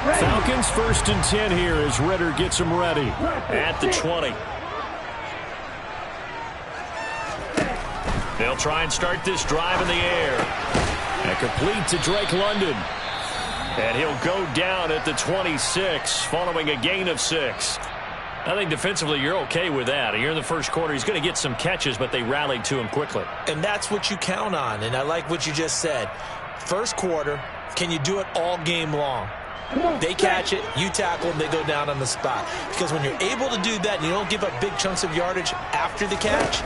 Falcons 1st and 10 here as Ritter gets them ready at the 20. They'll try and start this drive in the air. And complete to Drake London. And he'll go down at the 26 following a gain of 6. I think defensively you're okay with that. Here in the first quarter, he's going to get some catches, but they rallied to him quickly. And that's what you count on, and I like what you just said. First quarter, can you do it all game long? They catch it, you tackle them, they go down on the spot. Because when you're able to do that and you don't give up big chunks of yardage after the catch,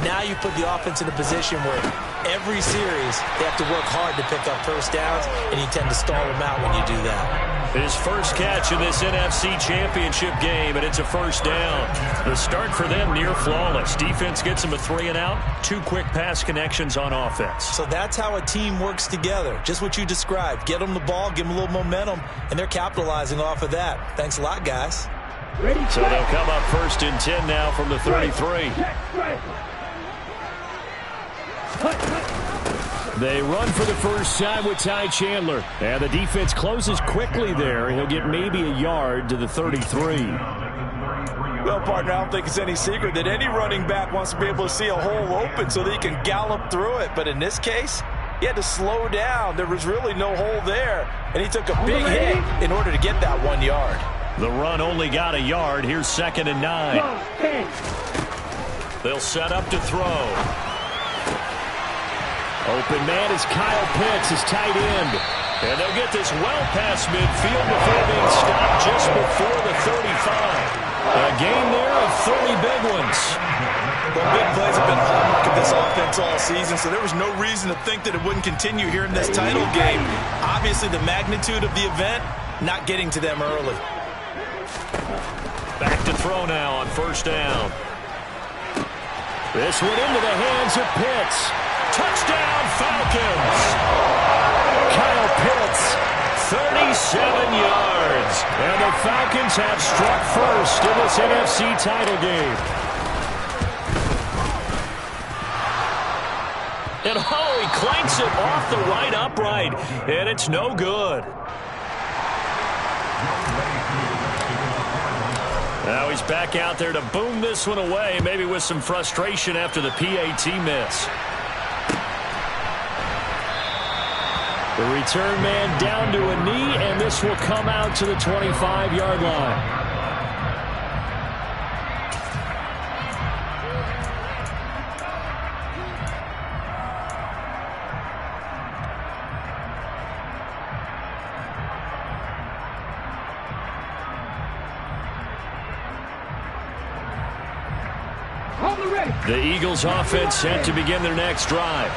now you put the offense in a position where every series they have to work hard to pick up first downs, and you tend to stall them out when you do that. His first catch in this NFC Championship game, and it's a first down. The start for them near flawless. Defense gets them a 3 and out. 2 quick pass connections on offense. So that's how a team works together. Just what you described. Get them the ball, give them a little momentum, and they're capitalizing off of that. Thanks a lot, guys. So they'll come up 1st and 10 now from the 33. They run for the first time with Ty Chandler. And the defense closes quickly there. He'll get maybe a yard to the 33. Well, partner, I don't think it's any secret that any running back wants to be able to see a hole open so that he can gallop through it. But in this case, he had to slow down. There was really no hole there. And he took a big hit in order to get that 1 yard. The run only got a yard. Here's 2nd and 9. They'll set up to throw. Open man is Kyle Pitts, his tight end. And they'll get this well past midfield before being stopped just before the 35. A gain there of 30 big ones. Well, big plays have been a hallmark of this offense all season, so there was no reason to think that it wouldn't continue here in this title game. Obviously, the magnitude of the event, not getting to them early. Back to throw now on first down. This one into the hands of Pitts. Touchdown, Falcons! Kyle Pitts, 37 yards. And the Falcons have struck first in this NFC title game. And he clanks it off the right upright, and it's no good. Now he's back out there to boom this one away, maybe with some frustration after the PAT miss. The return man down to a knee, and this will come out to the 25-yard line. The Eagles offense set to begin their next drive.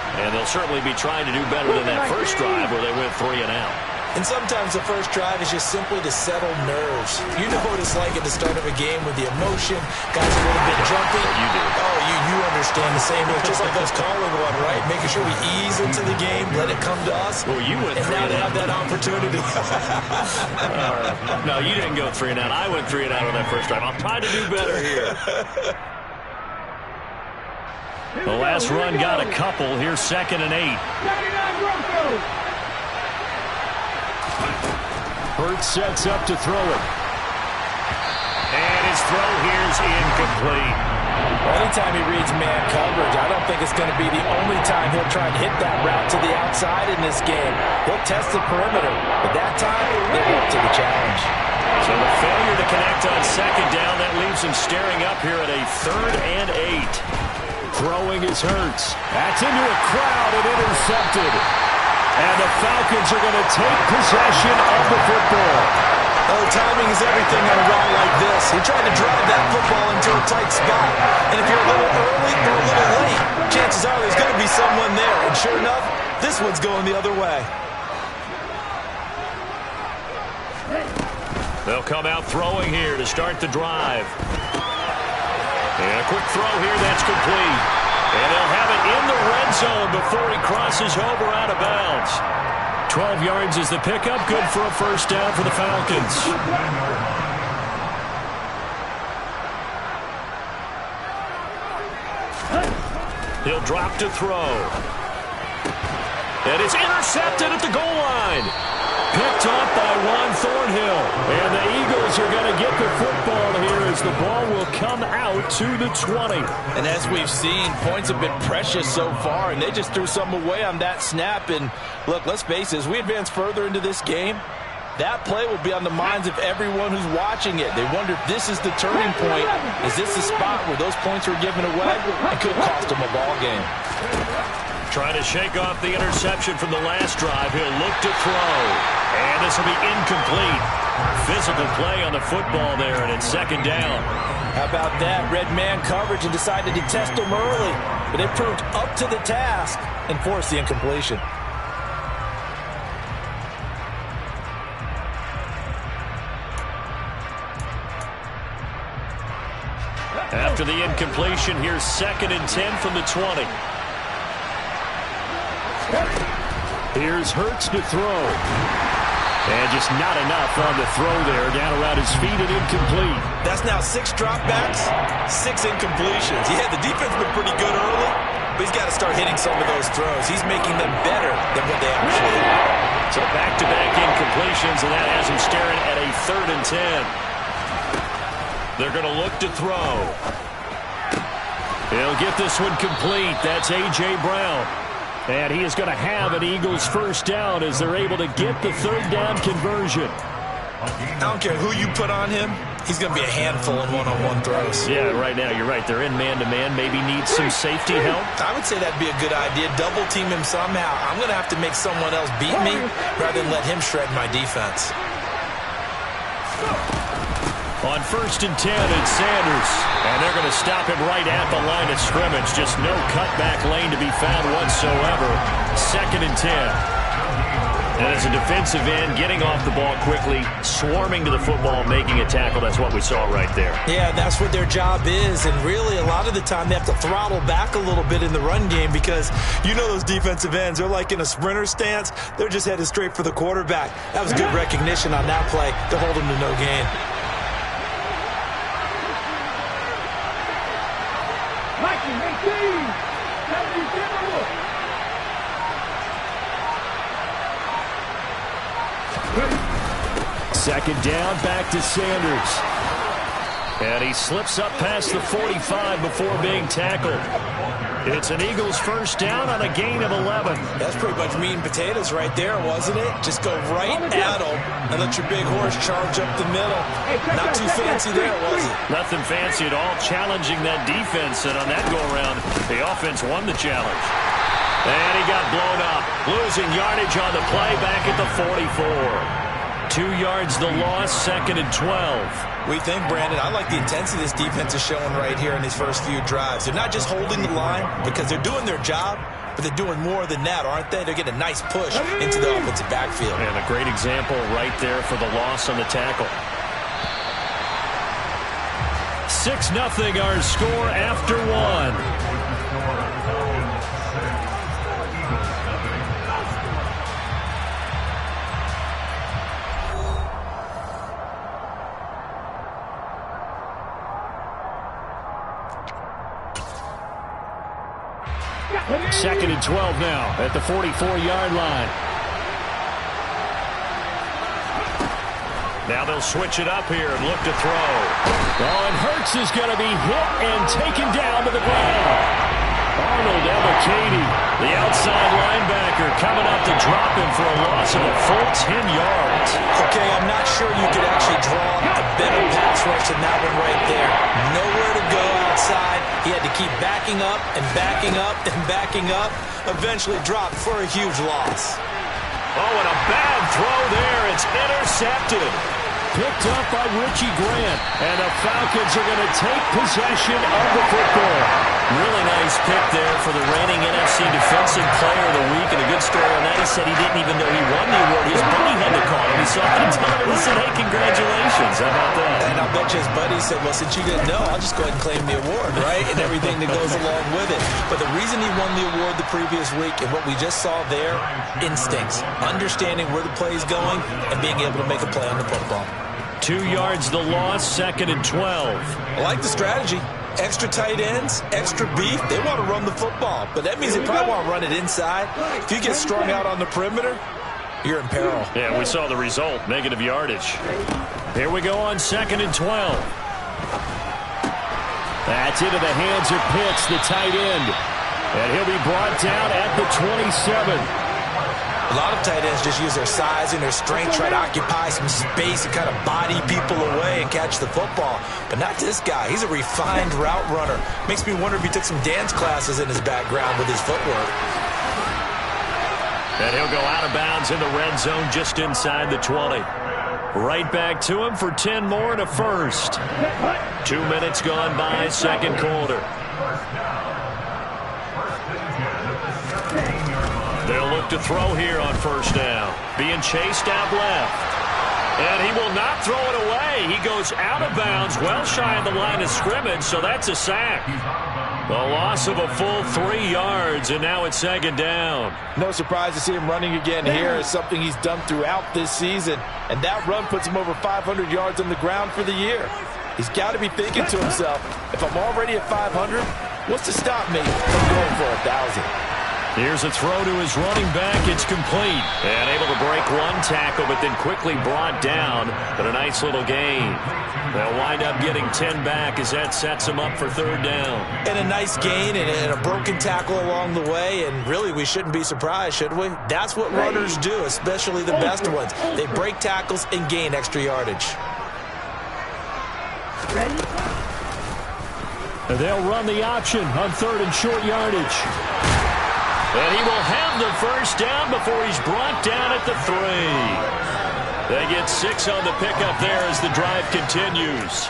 And they'll certainly be trying to do better than that first drive where they went 3 and out. And sometimes the first drive is just simply to settle nerves. You know what it's like at the start of a game with the emotion. Guys a little bit jumpy. You do. Oh, you understand the same. It's just like us calling one, right? Making sure we ease into the game, let it come to us. Well, you went 3 and out. And now they have that opportunity. No, you didn't go 3 and out. I went 3 and out on that first drive. I'll try to do better here. The last run got a couple. Here's 2nd and 8. Hurts sets up to throw it. And his throw here's incomplete. Anytime he reads man coverage, I don't think it's going to be the only time he'll try and hit that route to the outside in this game. He'll test the perimeter, but that time, they're up to the challenge. So the failure to connect on 2nd down, that leaves him staring up here at a 3rd and 8. Throwing is Hurts. That's into a crowd and intercepted. And the Falcons are going to take possession of the football. Oh, timing is everything on a route like this. He tried to drive that football into a tight spot. And if you're a little early or a little late, chances are there's going to be someone there. And sure enough, this one's going the other way. They'll come out throwing here to start the drive. And a quick throw here, that's complete. And they'll have it in the red zone before he crosses over out of bounds. 12 yards is the pickup, good for a first down for the Falcons. He'll drop to throw. And it's intercepted at the goal line. Picked up by 1. And the Eagles are going to get the football here as the ball will come out to the 20. And as we've seen, points have been precious so far, and they just threw some away on that snap. And look, let's face it, as we advance further into this game, that play will be on the minds of everyone who's watching it. They wonder if this is the turning point. Is this the spot where those points were given away? It could cost them a ball game. Trying to shake off the interception from the last drive. He'll look to throw. And this will be incomplete. Physical play on the football there, and it's second down. How about that? Red man coverage and decided to test them early. But they proved up to the task and forced the incompletion. After the incompletion, here's 2nd and 10 from the 20. Here's Hurts to throw. And just not enough on the throw there. Down around his feet and incomplete. That's now 6 dropbacks, 6 incompletions. Yeah, the defense has been pretty good early, but he's got to start hitting some of those throws. He's making them better than what they actually are. So back-to-back incompletions, and that has him staring at a 3rd and 10. They're going to look to throw. He'll get this one complete. That's A.J. Brown. And he is going to have an Eagles first down as they're able to get the 3rd down conversion. I don't care who you put on him. He's going to be a handful in one-on-one throws. Yeah, right now, you're right. They're in man-to-man. Maybe need some safety help. I would say that'd be a good idea. Double team him somehow. I'm going to have to make someone else beat me rather than let him shred my defense. On 1st and 10, it's Sanders. And they're going to stop him right at the line of scrimmage. Just no cutback lane to be found whatsoever. 2nd and 10. And as a defensive end, getting off the ball quickly, swarming to the football, making a tackle. That's what we saw right there. Yeah, that's what their job is. And really, a lot of the time, they have to throttle back a little bit in the run game because you know those defensive ends, they're like in a sprinter stance. They're just headed straight for the quarterback. That was good recognition on that play to hold them to no gain. Second down, back to Sanders. And he slips up past the 45 before being tackled. It's an Eagles first down on a gain of 11. That's pretty much meat and potatoes right there, wasn't it? Just go right at him and let your big horse charge up the middle. Not too fancy there, was it? Nothing fancy at all, challenging that defense. And on that go-around, the offense won the challenge. And he got blown up, losing yardage on the play back at the 44. 2 yards the loss, 2nd and 12. We think, Brandon, I like the intensity this defense is showing right here in these first few drives. They're not just holding the line because they're doing their job, but they're doing more than that, aren't they? They're getting a nice push into the offensive backfield. And a great example right there for the loss on the tackle. 6-0 our score after 1. Second and 12 now at the 44-yard line. Now they'll switch it up here and look to throw. Oh, and Hurts is going to be hit and taken down to the ground. Arnold Ebiketie, the outside linebacker, coming up to drop him for a loss of a full 10 yards. Okay, I'm not sure you could actually draw a better pass rush than that one right there. Nowhere to go outside. He had to keep backing up and backing up and backing up. Eventually dropped for a huge loss. Oh, and a bad throw there. It's intercepted. Picked up by Richie Grant. And the Falcons are going to take possession of the football. Really nice pick there for the reigning NFC Defensive Player of the Week. And a good story on that. He said he didn't even know he won the award. His buddy had to call him. He saw it on television. He said, hey, congratulations. How about that? And I bet you his buddy said, well, since you didn't know, I'll just go ahead and claim the award, right? And everything that goes along with it. But the reason he won the award the previous week and what we just saw there, instincts. Understanding where the play is going and being able to make a play on the football. 2 yards the loss, 2nd and 12. I like the strategy. Extra tight ends, extra beef. They want to run the football, but that means they probably want to run it inside. If you get strung out on the perimeter, you're in peril. Yeah, we saw the result, negative yardage. Here we go on 2nd and 12. That's into the hands of Pitts, the tight end. And he'll be brought down at the 27. A lot of tight ends just use their size and their strength, try to occupy some space and kind of body people away and catch the football. But not this guy. He's a refined route runner. Makes me wonder if he took some dance classes in his background with his footwork. And he'll go out of bounds in the red zone just inside the 20. Right back to him for 10 more and a first. 2 minutes gone by, second quarter. They'll look to throw here on first down. Being chased out left. And he will not throw it away. He goes out of bounds, well shy of the line of scrimmage, so that's a sack. The loss of a full 3 yards, and now it's 2nd down. No surprise to see him running again here. It's something he's done throughout this season. And that run puts him over 500 yards on the ground for the year. He's got to be thinking to himself, if I'm already at 500, what's to stop me from going for 1,000? Here's a throw to his running back. It's complete. And able to break one tackle, but then quickly brought down. But a nice little gain. They'll wind up getting 10 back as that sets them up for 3rd down. And a nice gain and a broken tackle along the way. And really, we shouldn't be surprised, should we? That's what runners do, especially the best ones. They break tackles and gain extra yardage. They'll run the option on 3rd and short yardage. And he will have the first down before he's brought down at the 3. They get 6 on the pickup there as the drive continues.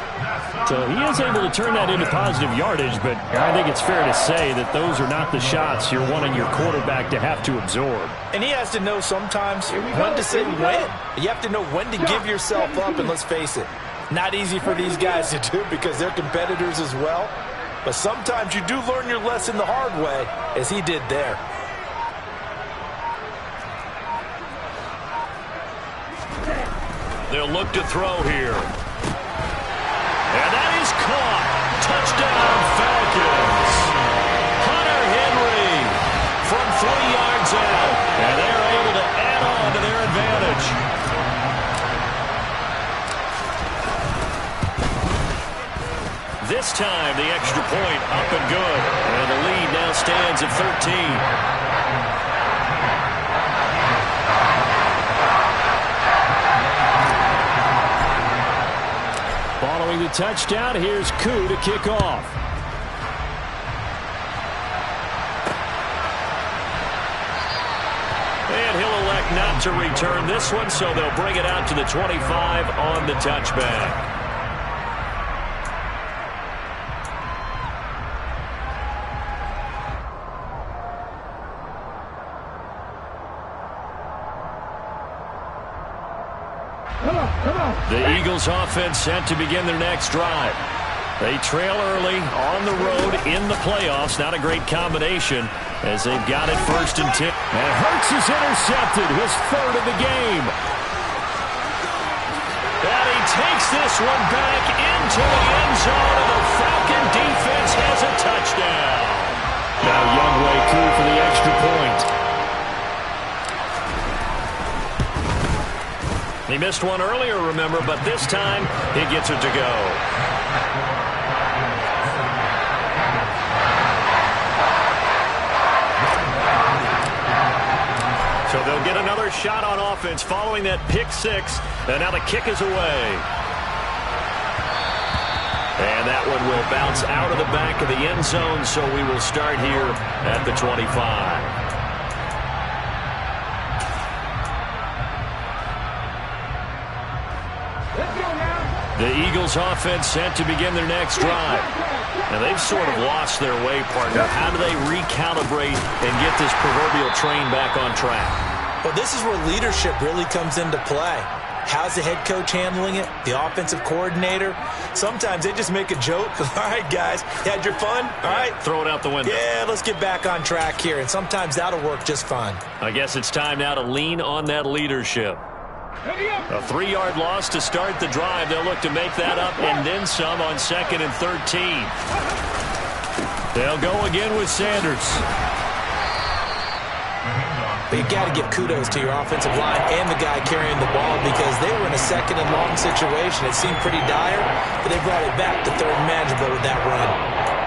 So he is able to turn that into positive yardage, but I think it's fair to say that those are not the shots you're wanting your quarterback to have to absorb. And he has to know sometimes when to say when. You have to know when to give yourself up, and let's face it, not easy for these guys to do because they're competitors as well. But sometimes you do learn your lesson the hard way, as he did there. They'll look to throw here. And that is caught. Touchdown, Falcons. Hunter Henry from 3 yards out. And they're able to add on to their advantage. This time, the extra point up and good. And the lead now stands at 13. Following the touchdown, here's Koo to kick off. And he'll elect not to return this one, so they'll bring it out to the 25 on the touchback. The Eagles offense set to begin their next drive. They trail early on the road in the playoffs. Not a great combination as they've got it 1st and 10. And Hurts is intercepted, his 3rd of the game. And he takes this one back into the end zone, and the Falcon defense has a touchdown. Now Youngway Koo for the extra point. He missed one earlier, remember, but this time he gets it to go. So they'll get another shot on offense following that pick 6, and now the kick is away. And that one will bounce out of the back of the end zone, so we will start here at the 25. The Eagles offense set to begin their next drive. Now they've sort of lost their way, partner. How do they recalibrate and get this proverbial train back on track? Well, this is where leadership really comes into play. How's the head coach handling it? The offensive coordinator? Sometimes they just make a joke. All right, guys, you had your fun? All right. Throw it out the window. Yeah, let's get back on track here. And sometimes that'll work just fine. I guess it's time now to lean on that leadership. A 3-yard loss to start the drive. They'll look to make that up and then some on 2nd and 13. They'll go again with Sanders. But you got to give kudos to your offensive line and the guy carrying the ball because they were in a second and long situation. It seemed pretty dire, but they brought it back to third and manageable with that run.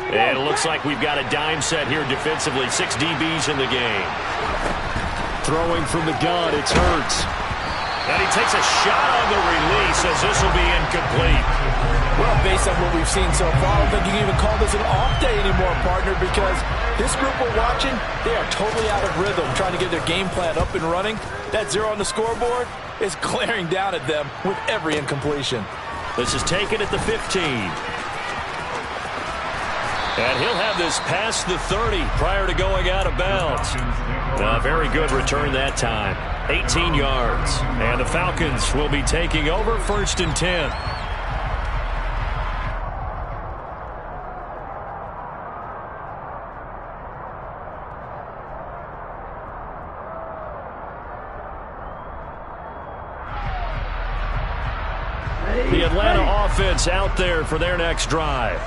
And it looks like we've got a dime set here defensively. 6 DBs in the game. Throwing from the gun, it's Hurts. And he takes a shot on the release as this will be incomplete. Well, based on what we've seen so far, I don't think you can even call this an off day anymore, partner, because this group we're watching, they are totally out of rhythm, trying to get their game plan up and running. That 0 on the scoreboard is glaring down at them with every incompletion. This is taken at the 15. And he'll have this past the 30 prior to going out of bounds. A very good return that time. 18 yards. And the Falcons will be taking over 1st and 10. The Atlanta offense out there for their next drive.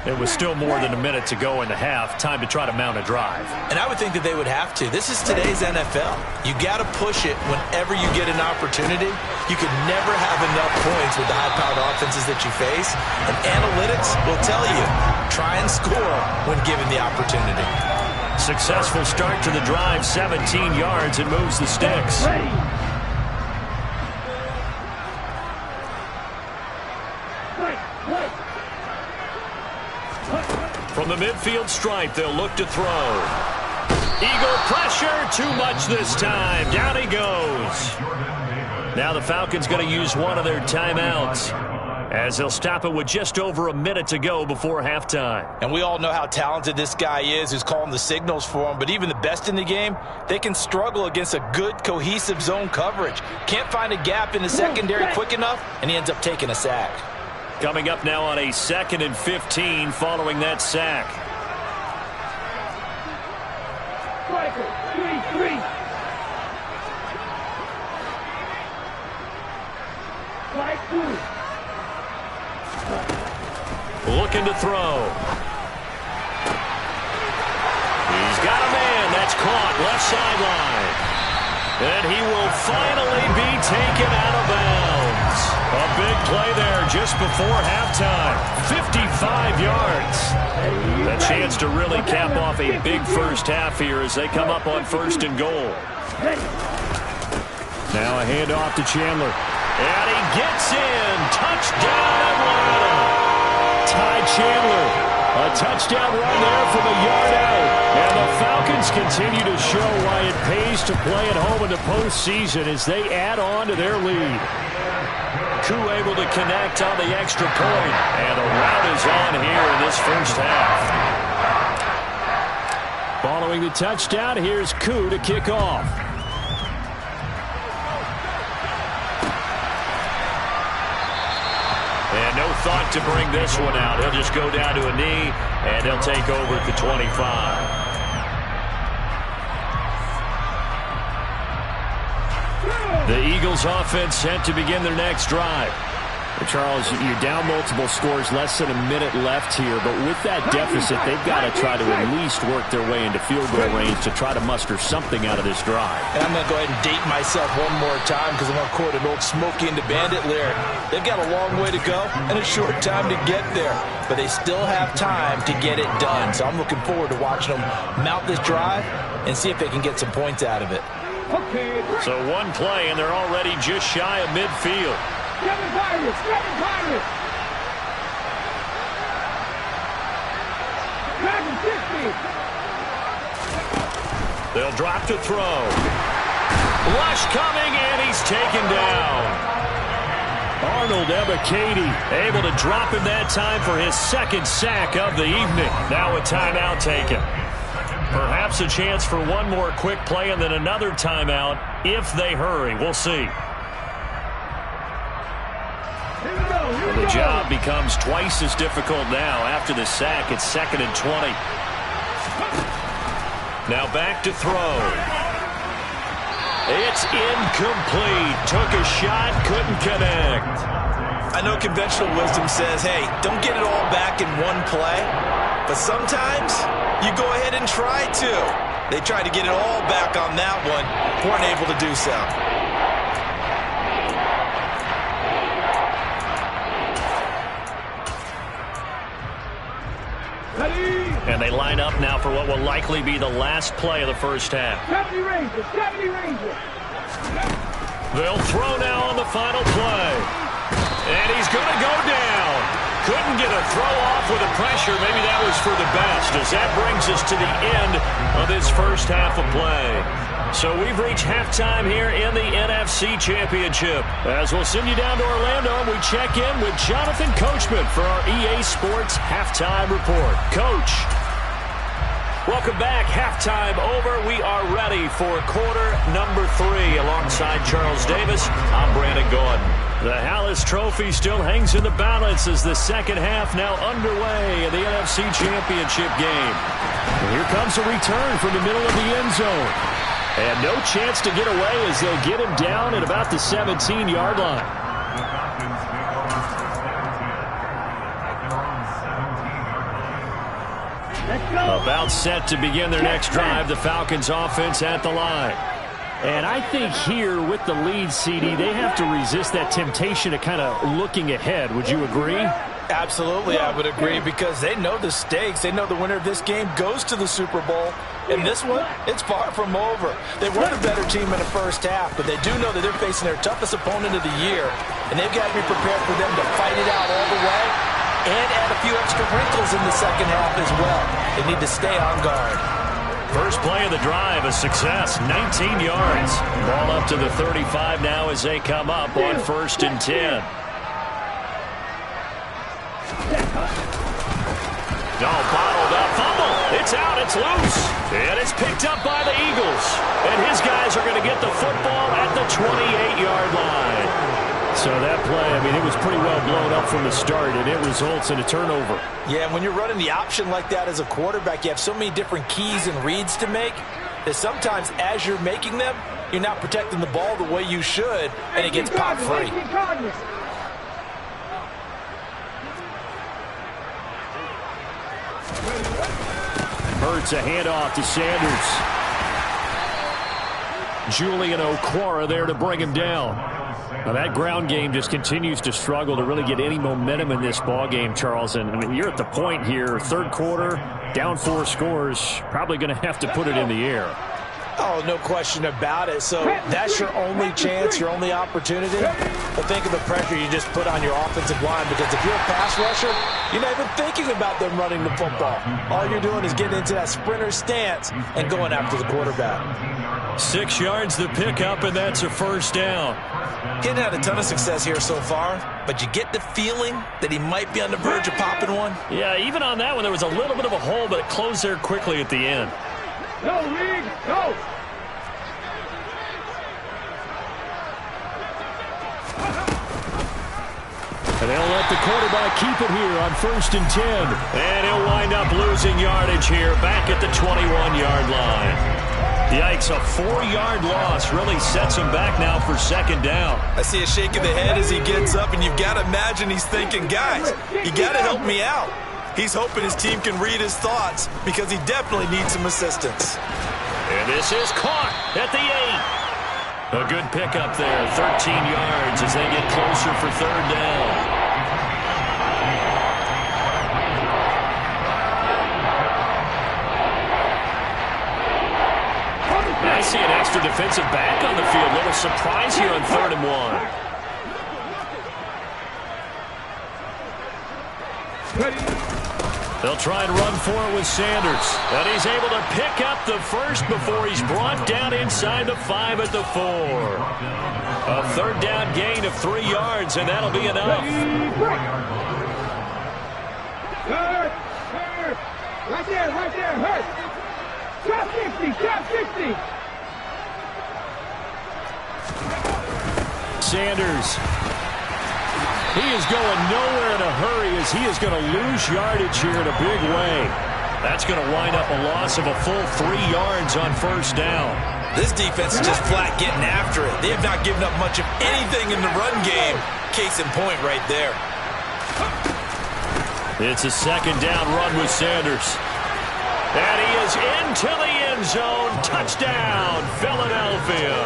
It was still more than a minute to go in the half. Time to try to mount a drive. And I would think that they would have to. This is today's NFL. You got to push it whenever you get an opportunity. You can never have enough points with the high-powered offenses that you face. And analytics will tell you, try and score when given the opportunity. Successful start to the drive, 17 yards, and moves the sticks. From the midfield stripe, they'll look to throw. Eagle pressure, too much this time. Down he goes. Now the Falcons going to use one of their timeouts as they'll stop it with just over a minute to go before halftime. And we all know how talented this guy is who's calling the signals for him, but even the best in the game, they can struggle against a good, cohesive zone coverage. Can't find a gap in the secondary quick enough, and he ends up taking a sack. Coming up now on a 2nd and 15 following that sack. Looking to throw. He's got a man. That's caught left sideline. And he will finally be taken out of bounds. A big play there just before halftime. 55 yards. A chance to really cap off a big first half here as they come up on 1st and goal. Now a handoff to Chandler. And he gets in. Touchdown Atlanta. Ty Chandler. A touchdown run there from a yard out. And the Falcons continue to show why it pays to play at home in the postseason as they add on to their lead. Koo able to connect on the extra point. And the route is on here in this first half. Following the touchdown, here's Koo to kick off. And no thought to bring this one out. He'll just go down to a knee, and he'll take over at the 25. The Eagles offense set to begin their next drive. Charles, you're down multiple scores, less than a minute left here, but with that deficit, they've got to try to at least work their way into field goal range to try to muster something out of this drive. And I'm going to go ahead and date myself one more time because I'm going to quote an old Smokey and the Bandit lyric. They've got a long way to go and a short time to get there, but they still have time to get it done. So I'm looking forward to watching them mount this drive and see if they can get some points out of it. So one play, and they're already just shy of midfield. They'll drop to throw. Rush coming, and he's taken down. Arnold Ebiketie able to drop him that time for his 2nd sack of the evening. Now a timeout taken. Perhaps a chance for one more quick play and then another timeout if they hurry. We'll see. The job becomes twice as difficult now. After the sack, it's 2nd and 20. Now back to throw. It's incomplete. Took a shot, couldn't connect. I know conventional wisdom says, hey, don't get it all back in one play. But sometimes you go ahead and try to. They tried to get it all back on that one. Weren't able to do so. And they line up now for what will likely be the last play of the first half. 70 Rangers. They'll throw now on the final play. And he's going to go down. Couldn't get a throw off with the pressure. Maybe that was for the best, as that brings us to the end of this first half of play. So we've reached halftime here in the NFC Championship. As we'll send you down to Orlando, we check in with Jonathan Coachman for our EA Sports Halftime Report. Coach, welcome back. Halftime over. We are ready for quarter number 3. Alongside Charles Davis, I'm Brandon Gordon. The Hallis Trophy still hangs in the balance as the second half now underway in the NFC Championship game. And here comes a return from the middle of the end zone. And no chance to get away as they'll get him down at about the 17-yard line. About set to begin their next drive, the Falcons offense at the line. And I think here with the lead, CD, they have to resist that temptation to kind of looking ahead. Would you agree? Absolutely, I would agree, because they know the stakes. They know the winner of this game goes to the Super Bowl. And this one, it's far from over. They weren't a better team in the first half, but they do know that they're facing their toughest opponent of the year. And they've got to be prepared for them to fight it out all the way and add a few extra wrinkles in the second half as well. They need to stay on guard. First play of the drive, a success, 19 yards. Ball up to the 35 now as they come up on 1st and 10. Oh, bottled up, fumble. It's out, it's loose. And it's picked up by the Eagles. And his guys are going to get the football at the 28-yard line. So that play, I mean, it was pretty well blown up from the start, and it results in a turnover. Yeah, when you're running the option like that as a quarterback, you have so many different keys and reads to make that sometimes as you're making them, you're not protecting the ball the way you should, and it gets pop free. Hurts a handoff to Sanders. Julian Okwara there to bring him down. Now that ground game just continues to struggle to really get any momentum in this ball game, Charles. And I mean, you're at the point here, third quarter, down 4 scores, probably going to have to put it in the air. Oh, no question about it. So that's your only chance, your only opportunity. But think of the pressure you just put on your offensive line, because if you're a pass rusher, you're not even thinking about them running the football. All you're doing is getting into that sprinter stance and going after the quarterback. 6 yards the pickup, and that's a first down. He hadn't had a ton of success here so far, but you get the feeling that he might be on the verge of popping one. Yeah, even on that one, there was a little bit of a hole, but it closed there quickly at the end. Go, Reed, go! And they'll let the quarterback keep it here on 1st and 10. And he'll wind up losing yardage here back at the 21-yard line. Yikes, a 4-yard loss really sets him back now for 2nd down. I see a shake of the head as he gets up, and you've got to imagine he's thinking, guys, you got to help me out. He's hoping his team can read his thoughts, because he definitely needs some assistance. And this is caught at the 8. A good pickup there, 13 yards as they get closer for 3rd down. I see an extra defensive back on the field. Little surprise here on 3rd and 1. They'll try and run for it with Sanders. And he's able to pick up the first before he's brought down inside the 5 at the 4. A 3rd down gain of 3 yards, and that'll be enough. Right there, hurt. Top 50. Sanders. He is going nowhere in a hurry as he is going to lose yardage here in a big way. That's going to wind up a loss of a full 3 yards on first down. This defense is just flat getting after it. They have not given up much of anything in the run game. Case in point right there. It's a second down run with Sanders. And he is into the end zone. Touchdown, Philadelphia.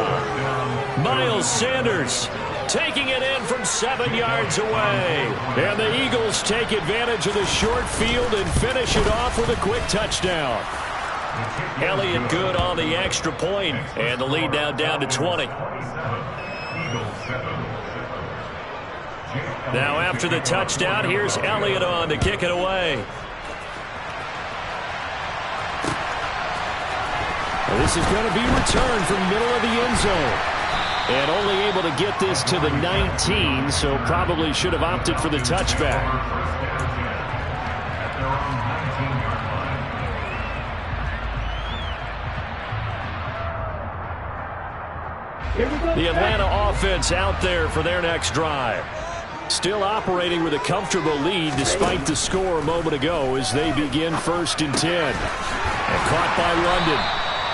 Miles Sanders taking it in from 7 yards away. And the Eagles take advantage of the short field and finish it off with a quick touchdown. Elliott good on the extra point, and the lead now down to 20. Now after the touchdown, here's Elliott on to kick it away. This is going to be returned from middle of the end zone. And only able to get this to the 19, so probably should have opted for the touchback. The Atlanta offense out there for their next drive. Still operating with a comfortable lead despite the score a moment ago as they begin 1st and 10. And caught by London.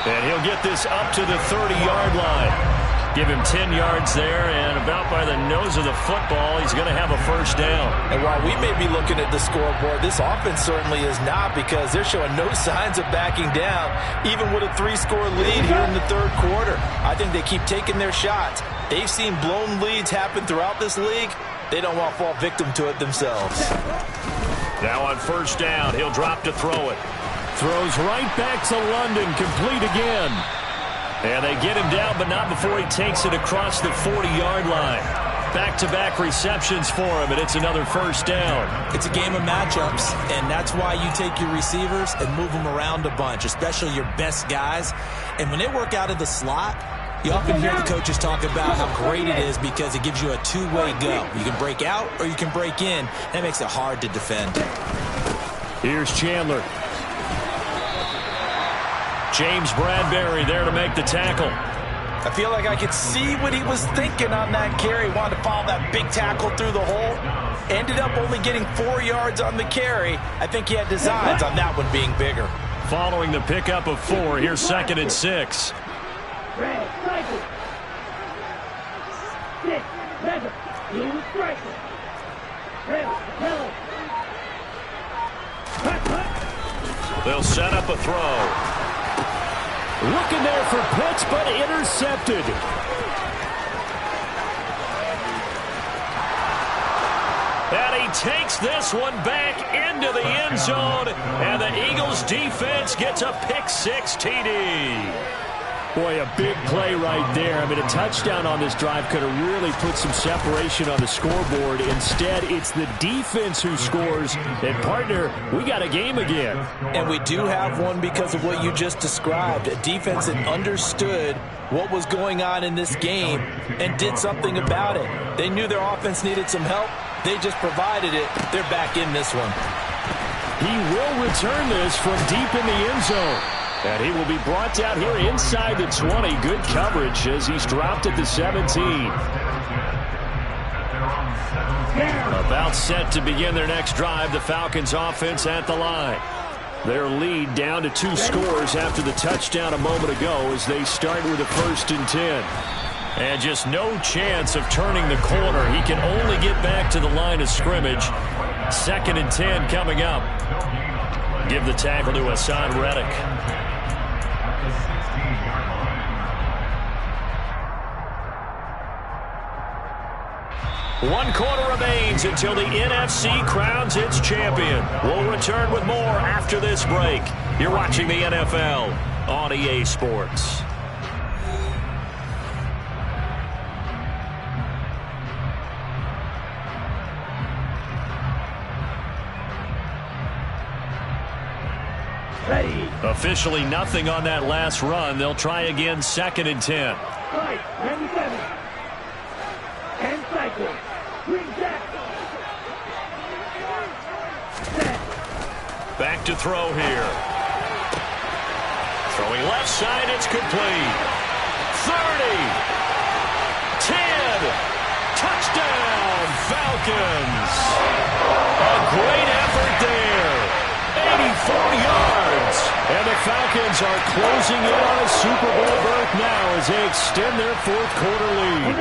And he'll get this up to the 30-yard line. Give him 10 yards there, and about by the nose of the football, he's going to have a first down. And while we may be looking at the scoreboard, this offense certainly is not, because they're showing no signs of backing down, even with a 3-score lead here in the 3rd quarter. I think they keep taking their shots. They've seen blown leads happen throughout this league. They don't want to fall victim to it themselves. Now on first down, he'll drop to throw it. Throws right back to London, complete again. And they get him down, but not before he takes it across the 40-yard line. Back-to-back receptions for him, and it's another first down. It's a game of matchups, and that's why you take your receivers and move them around a bunch, especially your best guys. And when they work out of the slot, you often hear the coaches talk about how great it is because it gives you a two-way go. You can break out or you can break in. That makes it hard to defend. Here's Chandler. James Bradbury there to make the tackle. I feel like I could see what he was thinking on that carry. Wanted to follow that big tackle through the hole. Ended up only getting 4 yards on the carry. I think he had designs on that one being bigger. Following the pickup of 4, here's 2nd and 6. Red, cycle. 6, 7, blue striker. Red, yellow. They'll set up a throw. Looking there for Pitts, but intercepted. And he takes this one back into the end zone, and the Eagles defense gets a pick-6 TD. Boy, a big play right there. I mean, a touchdown on this drive could have really put some separation on the scoreboard. Instead, it's the defense who scores. And, partner, we got a game again. And we do have one because of what you just described. A defense that understood what was going on in this game and did something about it. They knew their offense needed some help. They just provided it. They're back in this one. He will return this from deep in the end zone. And he will be brought down here inside the 20. Good coverage as he's dropped at the 17. About set to begin their next drive. The Falcons offense at the line. Their lead down to 2 scores after the touchdown a moment ago as they start with a 1st and 10. And just no chance of turning the corner. He can only get back to the line of scrimmage. 2nd and 10 coming up. Give the tackle to Hassan Reddick. One quarter remains until the NFC crowns its champion. We'll return with more after this break. You're watching the NFL on EA Sports. Ready. Officially nothing on that last run. They'll try again 2nd and 10. Right, 97. 10 cycle. Green jack. Set. Back to throw here. Throwing left side, it's complete. 30. 10. Touchdown, Falcons. A great effort there. 84 yards. And the Falcons are closing in on a Super Bowl berth now as they extend their fourth quarter lead.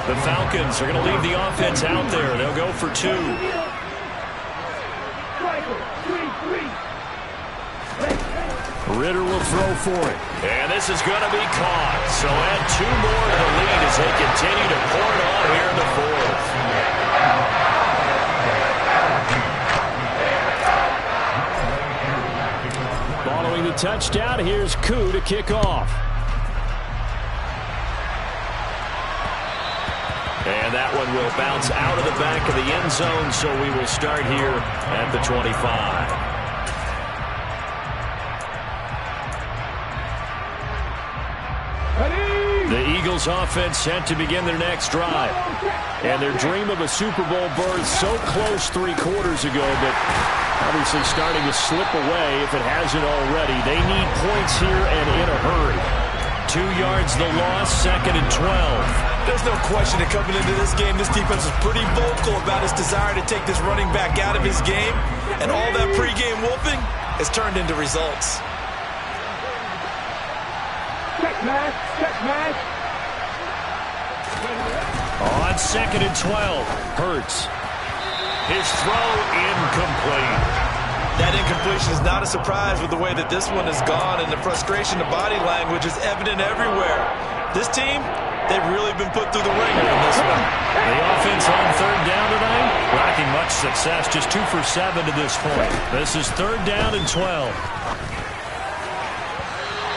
The Falcons are going to leave the offense out there. They'll go for 2. Ritter will throw for it. And this is going to be caught. So add 2 more to the lead as they continue to pour it on here in the fourth. Following the touchdown, here's Koo to kick off. And that one will bounce out of the back of the end zone, so we will start here at the 25. The Eagles offense set to begin their next drive. And their dream of a Super Bowl berth so close 3 quarters ago, but obviously starting to slip away if it hasn't already. They need points here and in a hurry. 2 yards the loss, 2nd and 12. There's no question that coming into this game, this defense is pretty vocal about its desire to take this running back out of his game. And all that pregame wolfing has turned into results. Check match, check match. On 2nd and 12, Hurts. His throw incomplete. That incompletion is not a surprise with the way that this one has gone, and the frustration of body language is evident everywhere. This team, they've really been put through the ringer in this one. The offense on 3rd down tonight, lacking much success, just 2 for 7 to this point. This is 3rd down and 12.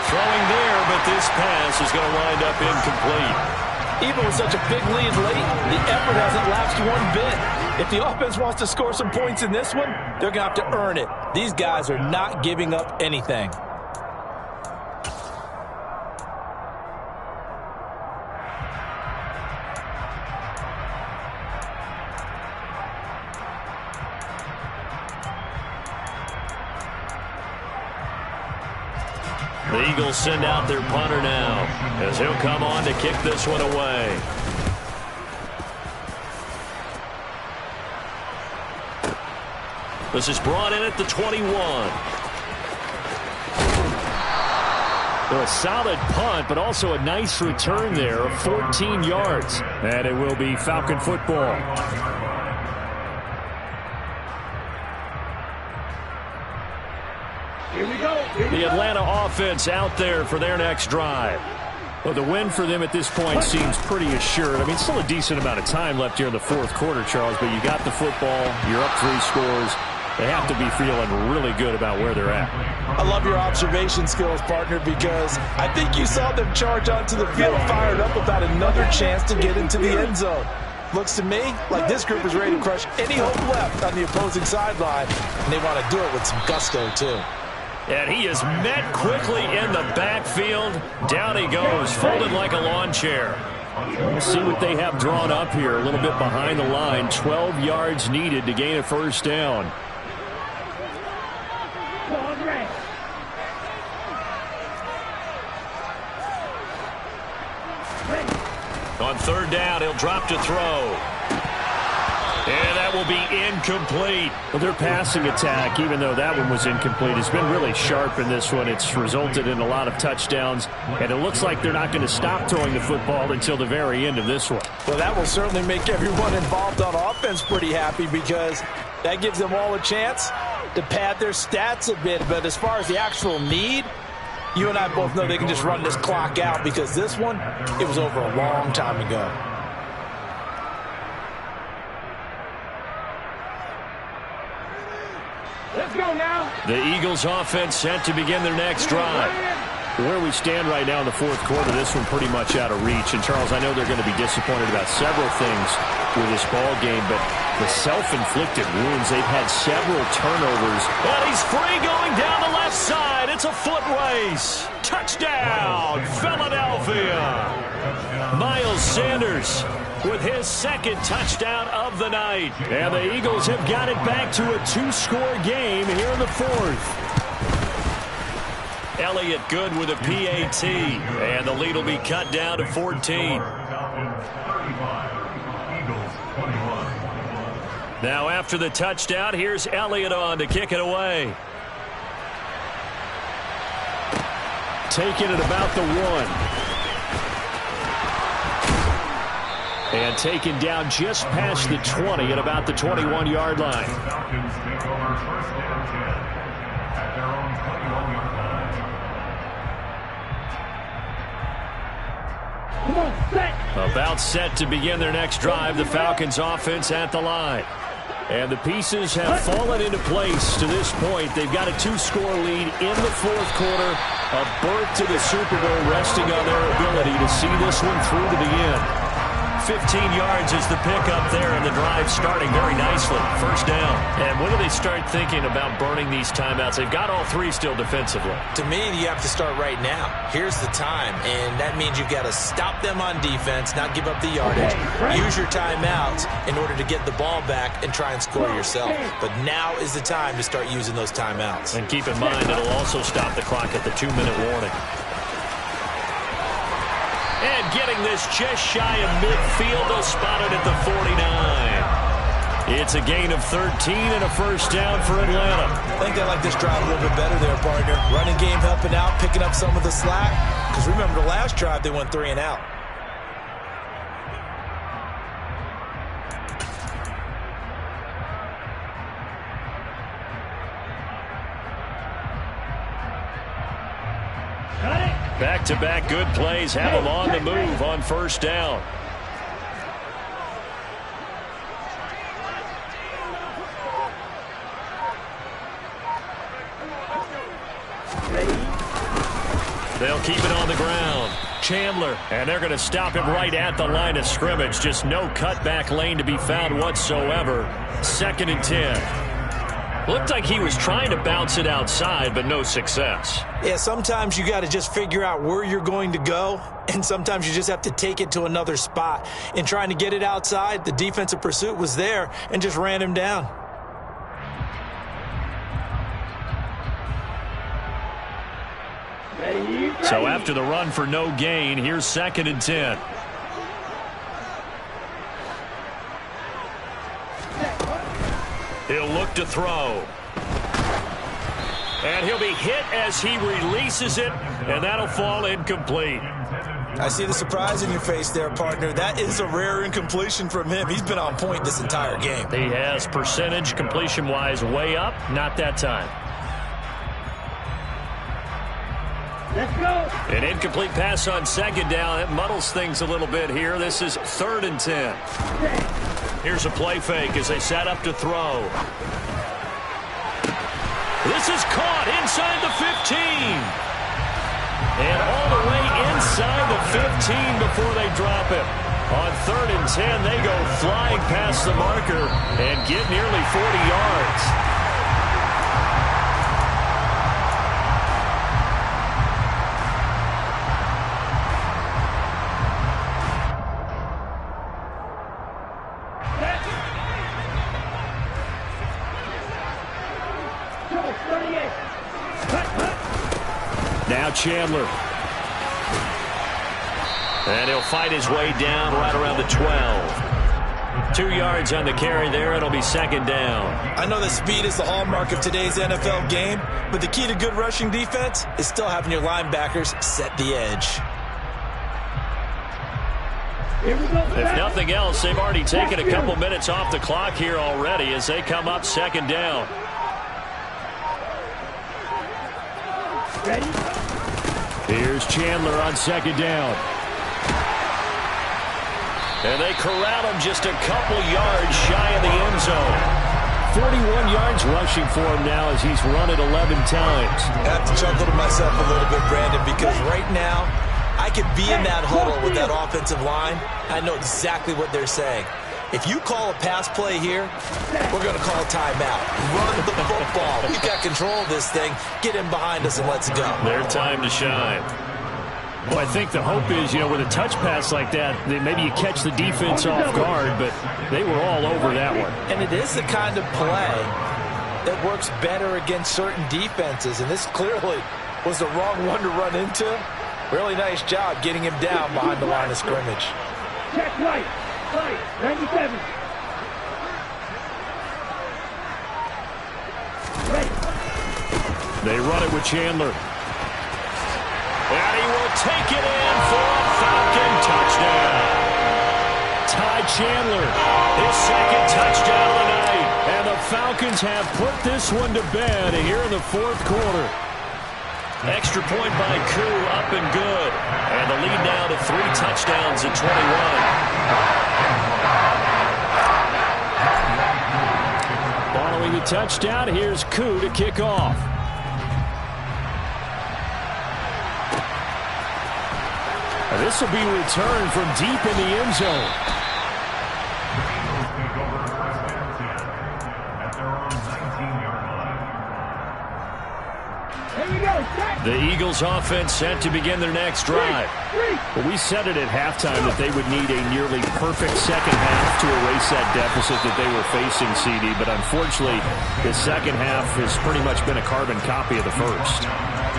Throwing there, but this pass is going to wind up incomplete. Even with such a big lead late, the effort hasn't lapsed one bit. If the offense wants to score some points in this one, they're going to have to earn it. These guys are not giving up anything. The Eagles send out their punter now as he'll come on to kick this one away. This is brought in at the 21. A solid punt, but also a nice return there of 14 yards. And it will be Falcon football. Here we go. The Atlanta offense out there for their next drive. Well, the win for them at this point seems pretty assured. I mean, still a decent amount of time left here in the 4th quarter, Charles, but you got the football, you're up 3 scores. They have to be feeling really good about where they're at. I love your observation skills, partner, because I think you saw them charge onto the field fired up about another chance to get into the end zone. Looks to me like this group is ready to crush any hope left on the opposing sideline, and they want to do it with some gusto, too. And he is met quickly in the backfield. Down he goes, folded like a lawn chair. Let's see what they have drawn up here. A little bit behind the line. 12 yards needed to gain a 1st down. On 3rd down, he'll drop to throw. And that will be incomplete. Well, their passing attack, even though that one was incomplete, has been really sharp in this one. It's resulted in a lot of touchdowns, and it looks like they're not going to stop throwing the football until the very end of this one. Well, that will certainly make everyone involved on offense pretty happy because that gives them all a chance to pad their stats a bit. But as far as the actual need, you and I both know they can just run this clock out because this one, it was over a long time ago. Let's go now. The Eagles offense set to begin their next drive. Where we stand right now in the 4th quarter, this one pretty much out of reach. And, Charles, I know they're going to be disappointed about several things with this ball game, but the self-inflicted wounds, they've had several turnovers. And he's free going down the left side. It's a foot race. Touchdown, Philadelphia. Miles Sanders with his 2nd touchdown of the night. And the Eagles have got it back to a 2-score game here in the 4th. Elliott good with a PAT, and the lead will be cut down to 14. Now after the touchdown, here's Elliott on to kick it away. taken at about the 1. And taken down just past the 20 at about the 21-yard line. Falcons take over first and 10 at their own 21-yard line. About set to begin their next drive. The Falcons offense at the line. And the pieces have fallen into place to this point. They've got a 2-score lead in the 4th quarter. A berth to the Super Bowl resting on their ability to see this one through to the end. 15 yards is the pickup there, and the drive starting very nicely. First down. And when do they start thinking about burning these timeouts? They've got all 3 still defensively. To me, you have to start right now. Here's the time, and that means you've got to stop them on defense, not give up the yardage. Use your timeouts in order to get the ball back and try and score yourself. But now is the time to start using those timeouts. And keep in mind, it'll also stop the clock at the 2-minute warning. And getting this just shy of midfield, they'll spot it at the 49. It's a gain of 13 and a first down for Atlanta. I think they like this drive a little bit better there, partner. Running game helping out, picking up some of the slack. Because remember, the last drive, they went 3 and out. Back-to-back good plays have them on the move on first down. They'll keep it on the ground. Chandler, and they're going to stop him right at the line of scrimmage. Just no cutback lane to be found whatsoever. 2nd and 10. Looked like he was trying to bounce it outside, but no success. Yeah, sometimes you got to just figure out where you're going to go, and sometimes you just have to take it to another spot. In trying to get it outside, the defensive pursuit was there and just ran him down. So after the run for no gain, here's 2nd and 10. He'll look to throw. And he'll be hit as he releases it, and that'll fall incomplete. I see the surprise in your face there, partner. That is a rare incompletion from him. He's been on point this entire game. He has percentage completion-wise way up. Not that time. Let's go. An incomplete pass on 2nd down. It muddles things a little bit here. This is 3rd and 10. Here's a play fake as they set up to throw. This is caught inside the 15. And all the way inside the 15 before they drop it. On 3rd and 10, they go flying past the marker and get nearly 40 yards. Now Chandler. And he'll fight his way down right around the 12. 2 yards on the carry there. It'll be 2nd down. I know that speed is the hallmark of today's NFL game, but the key to good rushing defense is still having your linebackers set the edge. If nothing else, they've already taken a couple minutes off the clock here already as they come up 2nd down. Ready? Here's Chandler on 2nd down. And they corral him just a couple yards shy of the end zone. 41 yards rushing for him now as he's run it 11 times. I have to chuckle to myself a little bit, Brandon, because right now I could be in that huddle with that offensive line. I know exactly what they're saying. If you call a pass play here, we're going to call a timeout. Run the football. We've got control of this thing. Get in behind us and let's go. Their time to shine. Well, I think the hope is, with a touch pass like that, that maybe you catch the defense off guard, but they were all over that one. And it is the kind of play that works better against certain defenses, and this clearly was the wrong one to run into. Really nice job getting him down behind the line of scrimmage. Check right. 97. They run it with Chandler. And he will take it in for a Falcon touchdown. Ty Chandler, his second touchdown of the night. And the Falcons have put this one to bed here in the fourth quarter. Extra point by Koo, up and good. And the lead now to 3 touchdowns at 21. Following the touchdown, here's Koo to kick off. This will be returned from deep in the end zone. The Eagles offense set to begin their next drive. Well, we said it at halftime that they would need a nearly perfect second half to erase that deficit that they were facing, CD, but unfortunately the second half has pretty much been a carbon copy of the first.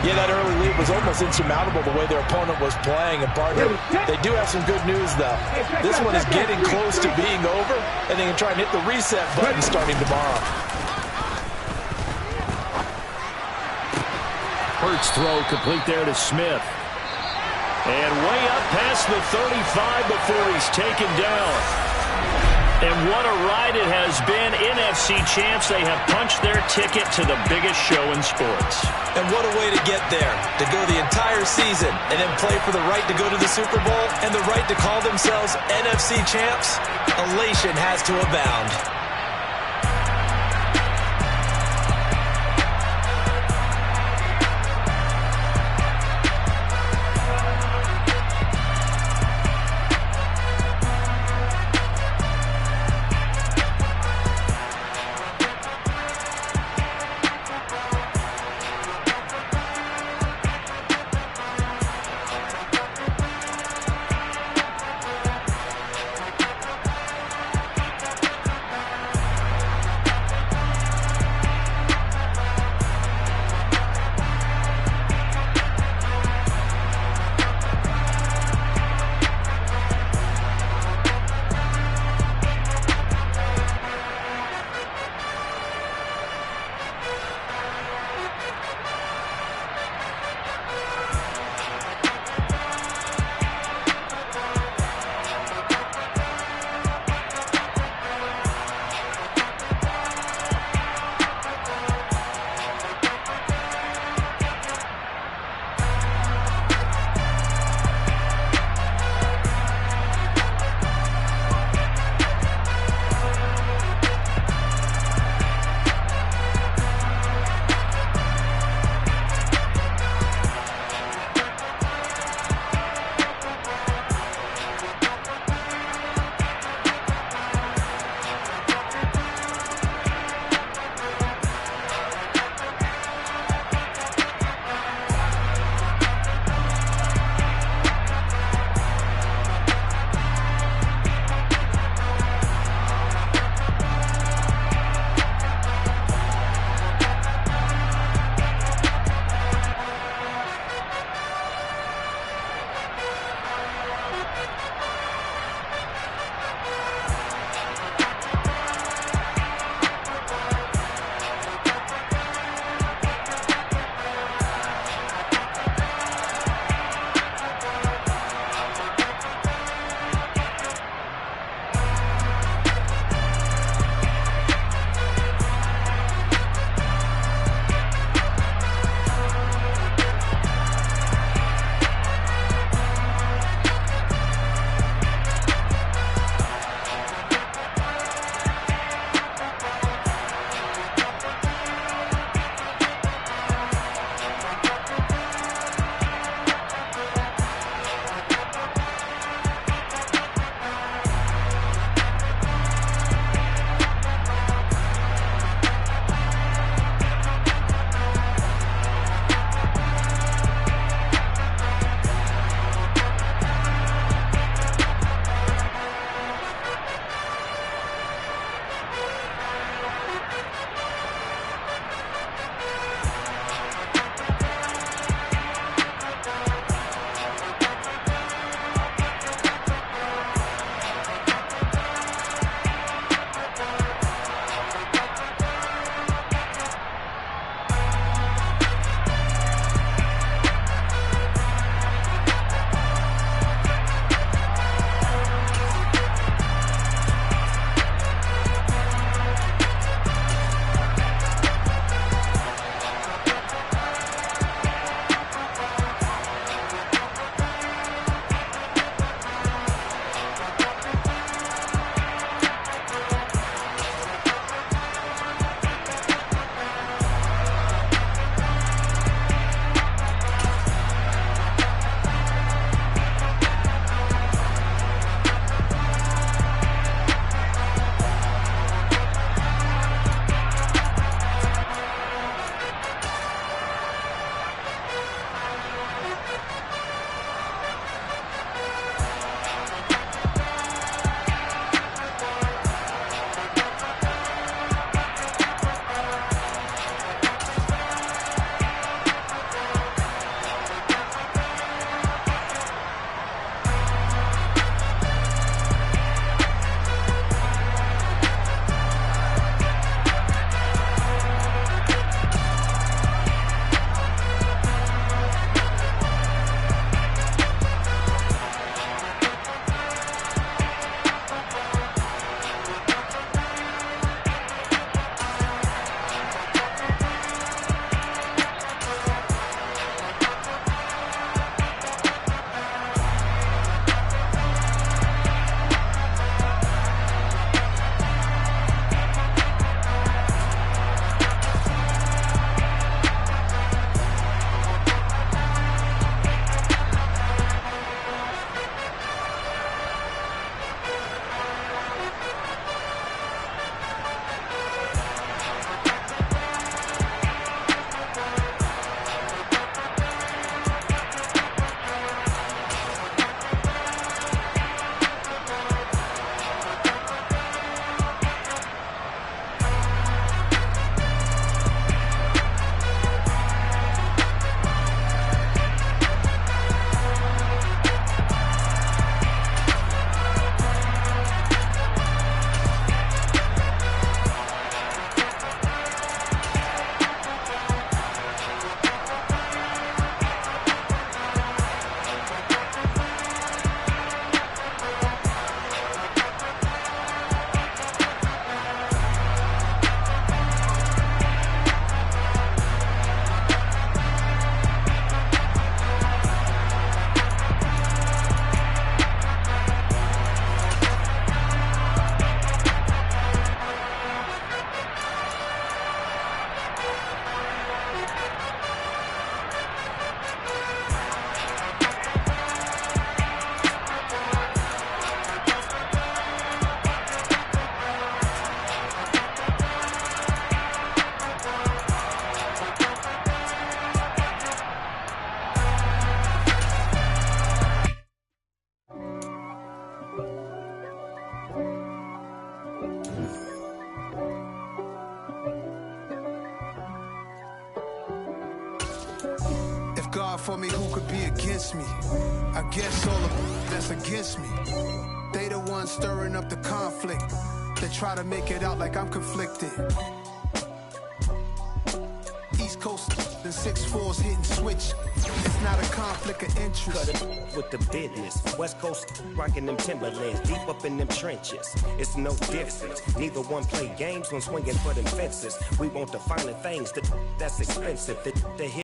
Yeah, that early lead was almost insurmountable the way their opponent was playing. And partner, they do have some good news, though. This one is getting close to being over, and they can try and hit the reset button starting tomorrow. Hurts throw complete there to Smith. And way up past the 35 before he's taken down. And what a ride it has been. NFC champs, they have punched their ticket to the biggest show in sports. And what a way to get there, to go the entire season and then play for the right to go to the Super Bowl and the right to call themselves NFC champs. Elation has to abound. for me, who could be against me? I guess all of that's against me. They the ones stirring up the conflict. They try to make it out like I'm conflicted. East Coast, the 6'4's hitting switch. It's not a conflict of interest. Cut it with the business. West Coast rocking them Timberlands, deep up in them trenches. It's no difference. Neither one play games when swinging for them fences. We want the finer things that's expensive. The hit